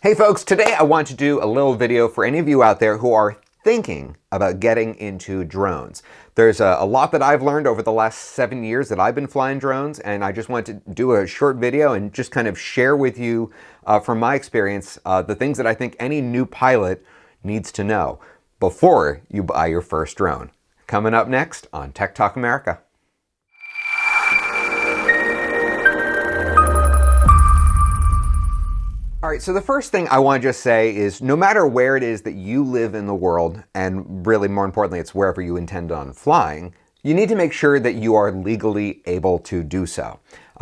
Hey folks, today I want to do a little video for any of you out there who are thinking about getting into drones. There's a lot that I've learned over the last 7 years that I've been flying drones, and I just want to do a short video and just kind of share with you from my experience the things that I think any new pilot needs to know before you buy your first drone. Coming up next on Tech Talk America. All right, so the first thing I want to just say is no matter where it is that you live in the world, and really more importantly, it's wherever you intend on flying, you need to make sure that you are legally able to do so.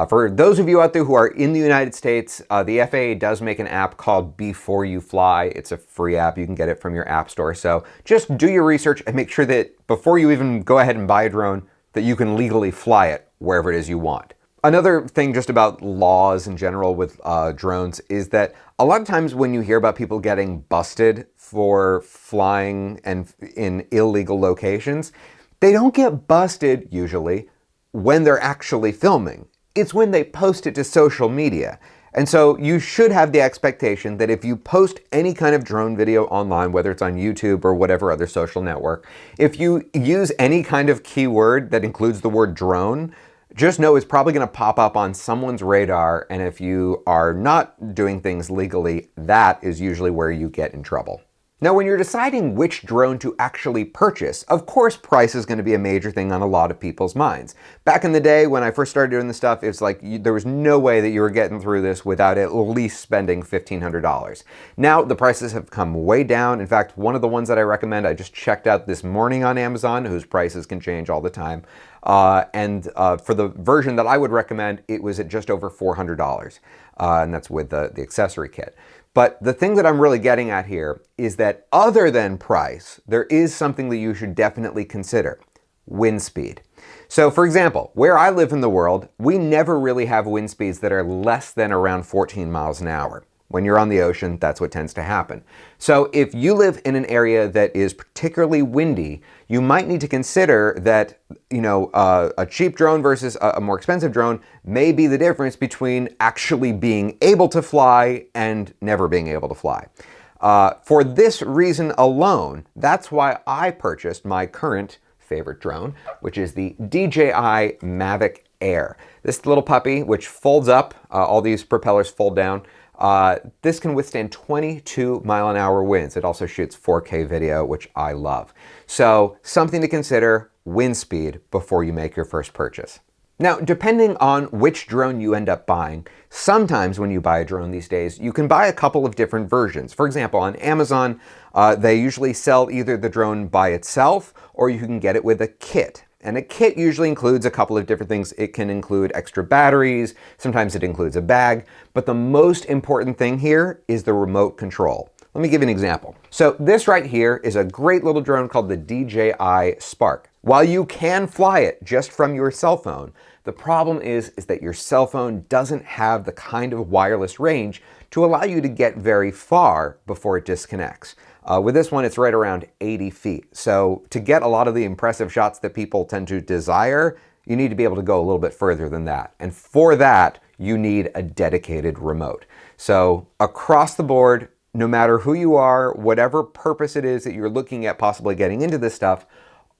For those of you out there who are in the United States, the FAA does make an app called Before You Fly. It's a free app. You can get it from your app store. So just do your research and make sure that before you even go ahead and buy a drone, that you can legally fly it wherever it is you want. Another thing just about laws in general with drones is that a lot of times when you hear about people getting busted for flying and in illegal locations, they don't get busted usually when they're actually filming. It's when they post it to social media. And so you should have the expectation that if you post any kind of drone video online, whether it's on YouTube or whatever other social network, if you use any kind of keyword that includes the word drone, just know it's probably going to pop up on someone's radar, and if you are not doing things legally, that is usually where you get in trouble. Now, when you're deciding which drone to actually purchase, of course price is going to be a major thing on a lot of people's minds. Back in the day when I first started doing this stuff, it's like there was no way that you were getting through this without at least spending $1,500. Now the prices have come way down. In fact, one of the ones that I recommend, I just checked out this morning on Amazon, whose prices can change all the time. For the version that I would recommend, it was at just over $400, and that's with the accessory kit. But the thing that I'm really getting at here is that other than price, there is something that you should definitely consider: wind speed. So for example, where I live in the world, we never really have wind speeds that are less than around 14 miles an hour. When you're on the ocean, that's what tends to happen. So if you live in an area that is particularly windy, you might need to consider that, a cheap drone versus a more expensive drone may be the difference between actually being able to fly and never being able to fly. For this reason alone, that's why I purchased my current favorite drone, which is the DJI Mavic Air. This little puppy, which folds up, all these propellers fold down, this can withstand 22-mile-an-hour winds. It also shoots 4K video, which I love. So something to consider: wind speed before you make your first purchase. Now, depending on which drone you end up buying, sometimes when you buy a drone these days, you can buy a couple of different versions. For example, on Amazon, they usually sell either the drone by itself or you can get it with a kit. And a kit usually includes a couple of different things. It can include extra batteries, sometimes it includes a bag, but the most important thing here is the remote control. Let me give you an example. So this right here is a great little drone called the DJI Spark. While you can fly it just from your cell phone, the problem is that your cell phone doesn't have the kind of wireless range to allow you to get very far before it disconnects. With this one, it's right around 80 feet. So to get a lot of the impressive shots that people tend to desire, you need to be able to go a little bit further than that. And for that, you need a dedicated remote. So across the board, no matter who you are, whatever purpose it is that you're looking at possibly getting into this stuff,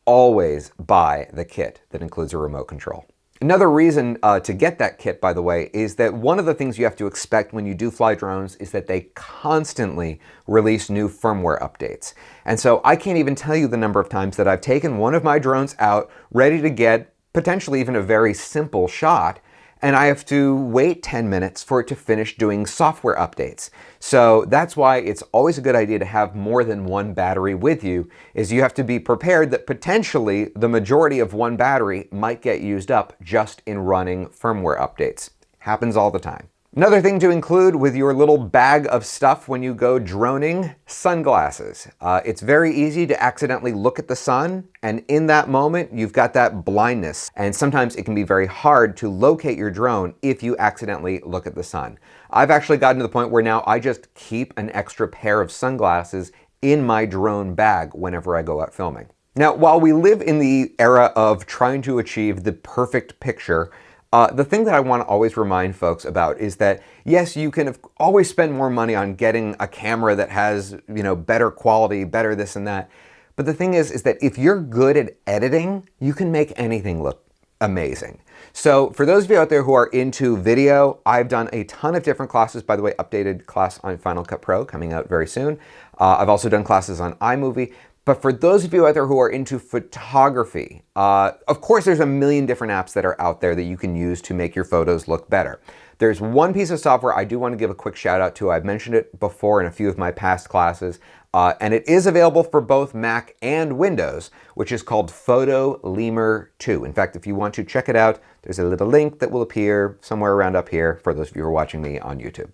always buy the kit that includes a remote control. Another reason to get that kit, by the way, is that one of the things you have to expect when you do fly drones is that they constantly release new firmware updates. And so I can't even tell you the number of times that I've taken one of my drones out ready to get potentially even a very simple shot, and I have to wait 10 minutes for it to finish doing software updates. So that's why it's always a good idea to have more than one battery with you, is you have to be prepared that potentially the majority of one battery might get used up just in running firmware updates. Happens all the time. Another thing to include with your little bag of stuff when you go droning: sunglasses. It's very easy to accidentally look at the sun, and in that moment, you've got that blindness. And sometimes it can be very hard to locate your drone if you accidentally look at the sun. I've actually gotten to the point where now I just keep an extra pair of sunglasses in my drone bag whenever I go out filming. Now, while we live in the era of trying to achieve the perfect picture, The thing that I want to always remind folks about is that, yes, you can always spend more money on getting a camera that has, better quality, better this and that. But the thing is that if you're good at editing, you can make anything look amazing. So for those of you out there who are into video, I've done a ton of different classes. By the way, updated class on Final Cut Pro coming out very soon. I've also done classes on iMovie. But for those of you out there who are into photography, of course there's a million different apps that are out there that you can use to make your photos look better. There's one piece of software I do want to give a quick shout out to. I've mentioned it before in a few of my past classes, and it is available for both Mac and Windows, which is called PhotoLemur 2. In fact, if you want to check it out, there's a little link that will appear somewhere around up here for those of you who are watching me on YouTube.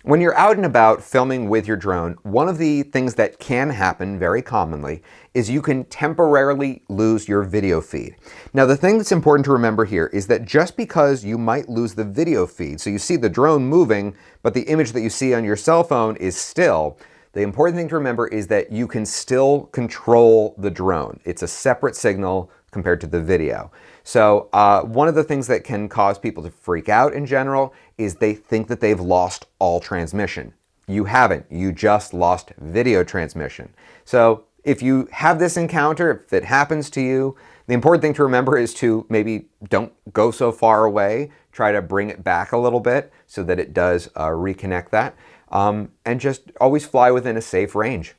When you're out and about filming with your drone, one of the things that can happen very commonly is you can temporarily lose your video feed. Now, the thing that's important to remember here is that just because you might lose the video feed, so you see the drone moving, but the image that you see on your cell phone is still, the important thing to remember is that you can still control the drone. It's a separate signal compared to the video. So one of the things that can cause people to freak out in general is they think that they've lost all transmission. You haven't. You just lost video transmission. So if you have this encounter, if it happens to you, the important thing to remember is to maybe don't go so far away. Try to bring it back a little bit so that it does reconnect that. And just always fly within a safe range.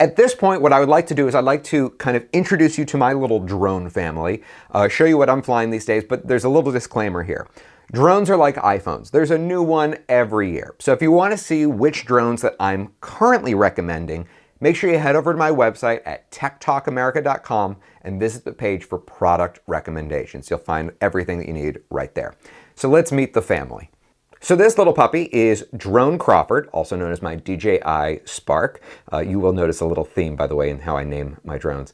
At this point, what I would like to do is I'd like to kind of introduce you to my little drone family, show you what I'm flying these days, but there's a little disclaimer here. Drones are like iPhones. There's a new one every year. So if you want to see which drones that I'm currently recommending, make sure you head over to my website at techtalkamerica.com and visit the page for product recommendations. You'll find everything that you need right there. So let's meet the family. So this little puppy is Drone Crawford, also known as my DJI Spark. You will notice a little theme, by the way, in how I name my drones.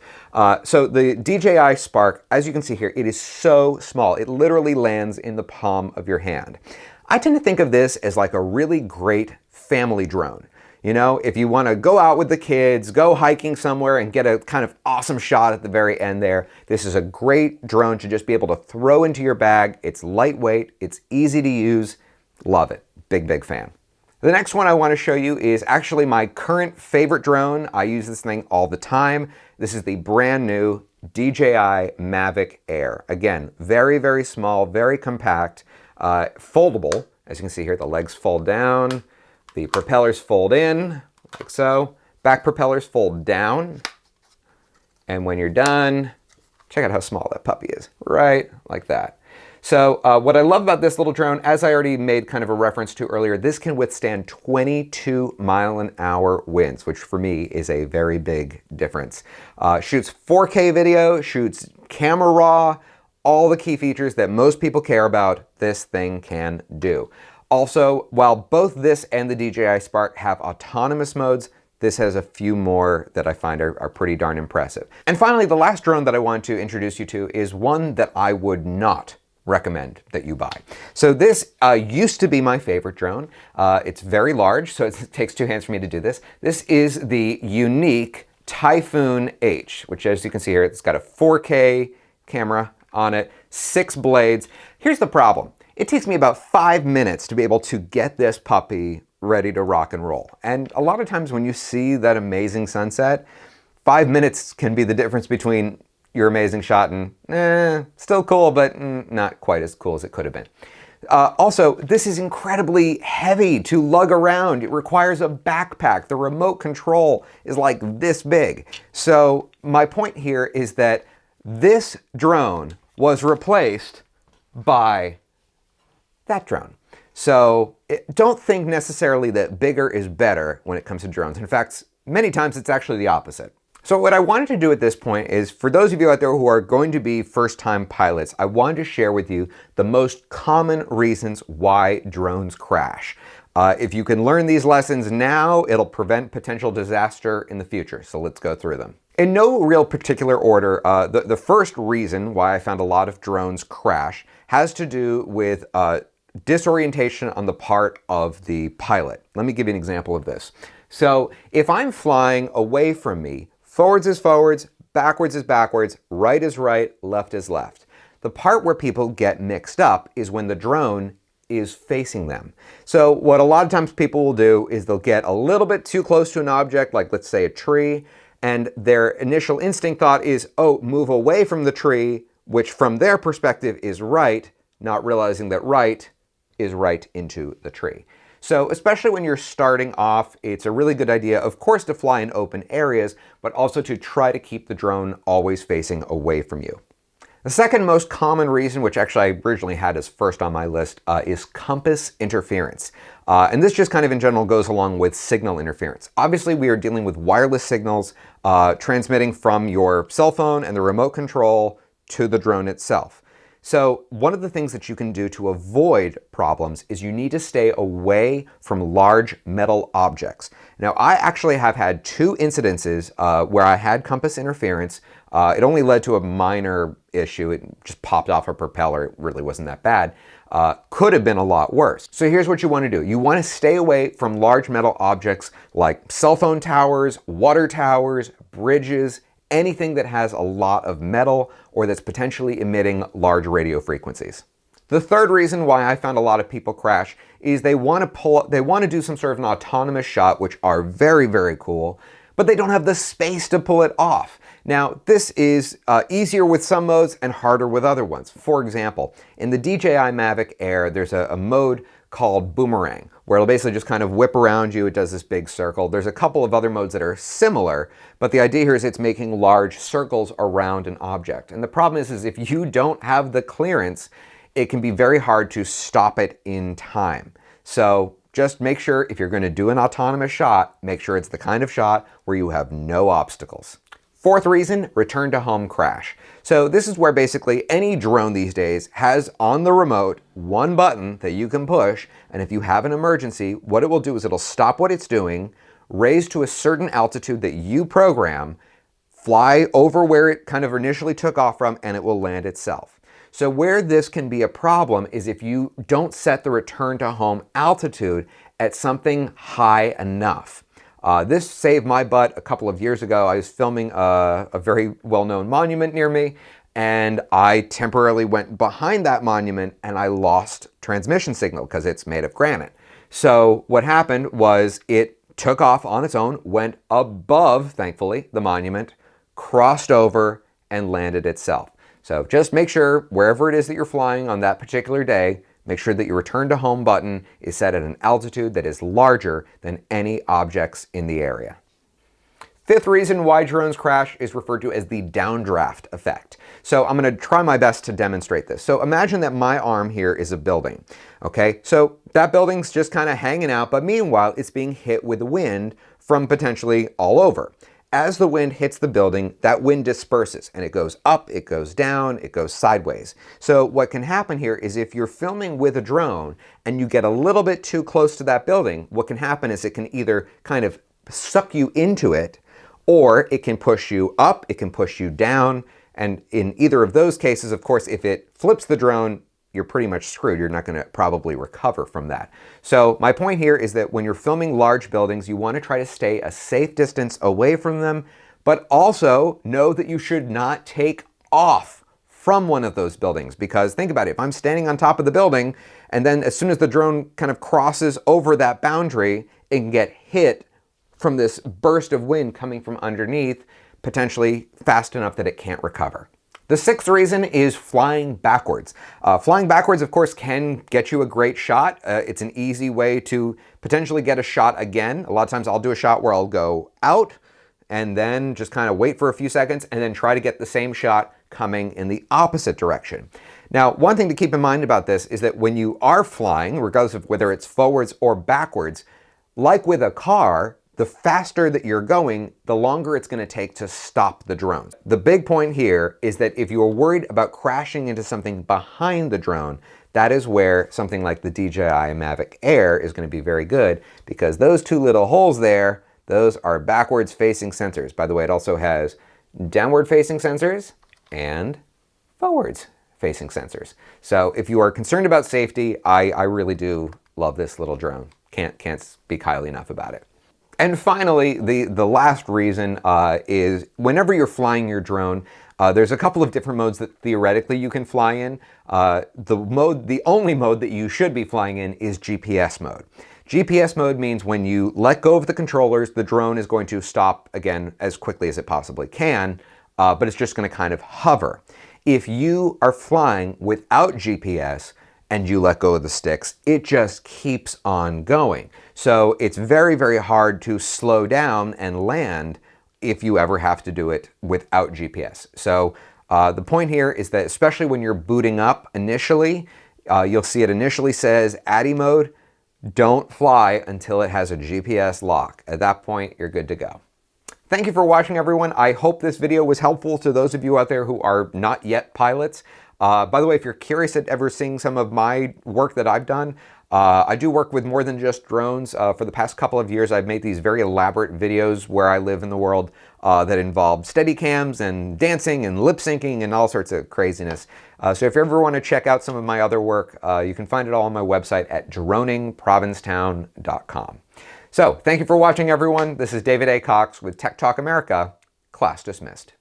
So the DJI Spark, as you can see here, it is so small. It literally lands in the palm of your hand. I tend to think of this as like a really great family drone. You know, if you want to go out with the kids, go hiking somewhere and get a kind of awesome shot at the very end there, this is a great drone to just be able to throw into your bag. It's lightweight, it's easy to use. Love it. Big, big fan. The next one I want to show you is actually my current favorite drone. I use this thing all the time. This is the brand new DJI Mavic Air. Again, very, very small, very compact, foldable. As you can see here, the legs fold down, the propellers fold in, like so. Back propellers fold down. And when you're done, check out how small that puppy is. Right like that. So what I love about this little drone, as I already made kind of a reference to earlier, this can withstand 22-mile-an-hour winds, which for me is a very big difference. Shoots 4K video, shoots camera raw, all the key features that most people care about, this thing can do. Also, while both this and the DJI Spark have autonomous modes, this has a few more that I find are pretty darn impressive. And finally, the last drone that I want to introduce you to is one that I would not recommend that you buy. So this used to be my favorite drone. It's very large, so it takes two hands for me to do this. This is the Unique Typhoon H, which, as you can see here, it's got a 4K camera on it, 6 blades. Here's the problem. It takes me about 5 minutes to be able to get this puppy ready to rock and roll. And a lot of times when you see that amazing sunset, 5 minutes can be the difference between your amazing shot and still cool, but not quite as cool as it could have been. Also, this is incredibly heavy to lug around. It requires a backpack. The remote control is like this big. So my point here is that this drone was replaced by that drone. So don't think necessarily that bigger is better when it comes to drones. In fact, many times it's actually the opposite. So what I wanted to do at this point is, for those of you out there who are going to be first-time pilots, I wanted to share with you the most common reasons why drones crash. If you can learn these lessons now, it'll prevent potential disaster in the future. So let's go through them. In no real particular order, the first reason why I found a lot of drones crash has to do with disorientation on the part of the pilot. Let me give you an example of this. So if I'm flying away from me, forwards is forwards, backwards is backwards, right is right, left is left. The part where people get mixed up is when the drone is facing them. So what a lot of times people will do is they'll get a little bit too close to an object, like let's say a tree, and their initial instinct thought is, oh, move away from the tree, which from their perspective is right, not realizing that right is right into the tree. So especially when you're starting off, it's a really good idea, of course, to fly in open areas, but also to try to keep the drone always facing away from you. The second most common reason, which actually I originally had as first on my list, is compass interference. And this just kind of in general goes along with signal interference. Obviously, we are dealing with wireless signals transmitting from your cell phone and the remote control to the drone itself. So one of the things that you can do to avoid problems is you need to stay away from large metal objects. Now, I actually have had 2 incidences where I had compass interference. It only led to a minor issue. It just popped off a propeller. It really wasn't that bad. Could have been a lot worse. So here's what you want to do. You want to stay away from large metal objects like cell phone towers, water towers, bridges, anything that has a lot of metal or that's potentially emitting large radio frequencies. The third reason why I found a lot of people crash is they want to do some sort of an autonomous shot, which are very, very cool, but they don't have the space to pull it off. Now, this is easier with some modes and harder with other ones. For example, in the DJI Mavic Air, there's a mode called Boomerang, where it'll basically just kind of whip around you. It does this big circle. There's a couple of other modes that are similar, but the idea here is it's making large circles around an object. And the problem is if you don't have the clearance, it can be very hard to stop it in time. So just make sure if you're going to do an autonomous shot, make sure it's the kind of shot where you have no obstacles. Fourth reason, return to home crash. So this is where basically any drone these days has on the remote one button that you can push, and if you have an emergency, what it will do is it'll stop what it's doing, raise to a certain altitude that you program, fly over where it kind of initially took off from, and it will land itself. So where this can be a problem is if you don't set the return to home altitude at something high enough. This saved my butt a couple of years ago. I was filming a very well-known monument near me, and I temporarily went behind that monument and I lost transmission signal because it's made of granite. So what happened was it took off on its own, went above, thankfully, the monument, crossed over, and landed itself. So just make sure wherever it is that you're flying on that particular day, make sure that your return to home button is set at an altitude that is larger than any objects in the area. Fifth reason why drones crash is referred to as the downdraft effect. So I'm going to try my best to demonstrate this. So imagine that my arm here is a building. Okay, so that building's just kind of hanging out, but meanwhile it's being hit with wind from potentially all over. As the wind hits the building, that wind disperses and it goes up, it goes down, it goes sideways. So what can happen here is if you're filming with a drone and you get a little bit too close to that building, what can happen is it can either kind of suck you into it, or it can push you up, it can push you down. And in either of those cases, of course, if it flips the drone, you're pretty much screwed. You're not going to probably recover from that. So my point here is that when you're filming large buildings, you want to try to stay a safe distance away from them, but also know that you should not take off from one of those buildings. Because think about it, if I'm standing on top of the building, and then as soon as the drone kind of crosses over that boundary, it can get hit from this burst of wind coming from underneath, potentially fast enough that it can't recover. The sixth reason is flying backwards. Flying backwards, of course, can get you a great shot. It's an easy way to potentially get a shot again. A lot of times I'll do a shot where I'll go out and then just kind of wait for a few seconds and then try to get the same shot coming in the opposite direction. Now, one thing to keep in mind about this is that when you are flying, regardless of whether it's forwards or backwards, like with a car, the faster that you're going, the longer it's going to take to stop the drone. The big point here is that if you're worried about crashing into something behind the drone, that is where something like the DJI Mavic Air is going to be very good, because those two little holes there, those are backwards facing sensors. By the way, it also has downward facing sensors and forwards facing sensors. So if you are concerned about safety, I really do love this little drone. Can't speak highly enough about it. And finally, the last reason is whenever you're flying your drone, there's a couple of different modes that theoretically you can fly in. The only mode that you should be flying in is GPS mode. GPS mode means when you let go of the controllers, the drone is going to stop again as quickly as it possibly can, but it's just going to kind of hover. If you are flying without GPS, and you let go of the sticks, it just keeps on going. So it's very, very hard to slow down and land if you ever have to do it without GPS. So the point here is that especially when you're booting up initially, you'll see it initially says ATTI mode. Don't fly until it has a GPS lock. At that point, you're good to go. Thank you for watching, everyone. I hope this video was helpful to those of you out there who are not yet pilots. By the way, if you're curious at ever seeing some of my work that I've done, I do work with more than just drones. For the past couple of years, I've made these very elaborate videos where I live in the world that involve Steadicams and dancing and lip syncing and all sorts of craziness. So if you ever want to check out some of my other work, you can find it all on my website at droningprovincetown.com. So thank you for watching, everyone. This is David A. Cox with Tech Talk America. Class dismissed.